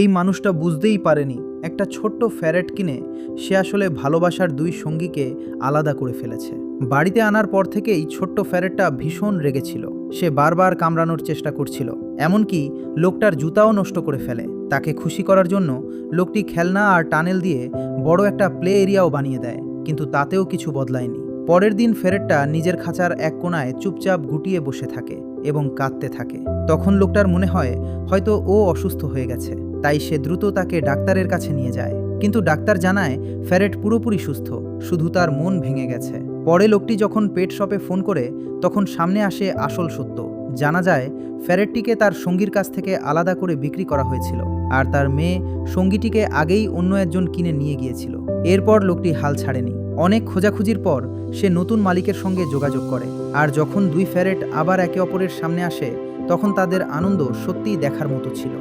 এই মানুষটা বুঝতেই পারেনি একটা ছোট্ট ফ্যারেট কিনে সে আসলে ভালোবাসার দুই সঙ্গীকে আলাদা করে ফেলেছে। বাড়িতে আনার পর থেকেই ছোট্ট ফ্যারেটটা ভীষণ রেগেছিল। সে বারবার কামড়ানোর চেষ্টা করছিল, এমনকি লোকটার জুতাও নষ্ট করে ফেলে। তাকে খুশি করার জন্য লোকটি খেলনা আর টানেল দিয়ে বড় একটা প্লে এরিয়াও বানিয়ে দেয়, কিন্তু তাতেও কিছু বদলায়নি। পরের দিন ফেরেটটা নিজের খাঁচার এক কোণায় চুপচাপ গুটিয়ে বসে থাকে এবং কাঁদতে থাকে। তখন লোকটার মনে হয় হয়তো ও অসুস্থ হয়ে গেছে, তাই সে দ্রুত তাকে ডাক্তারের কাছে নিয়ে যায়। কিন্তু ডাক্তার জানায় ফ্যারেট পুরোপুরি সুস্থ, শুধু তার মন ভেঙে গেছে। পরে লোকটি যখন পেট শপে ফোন করে তখন সামনে আসে আসল সত্য। জানা যায় ফ্যারেটটিকে তার সঙ্গীর কাছ থেকে আলাদা করে বিক্রি করা হয়েছিল, আর তার মেয়ে সঙ্গীটিকে আগেই অন্য একজন কিনে নিয়ে গিয়েছিল। এরপর লোকটি হাল ছাড়েনি। অনেক খোঁজাখুঁজির পর সে নতুন মালিকের সঙ্গে যোগাযোগ করে, আর যখন দুই ফ্যারেট আবার একে অপরের সামনে আসে তখন তাদের আনন্দ সত্যিই দেখার মতো ছিল।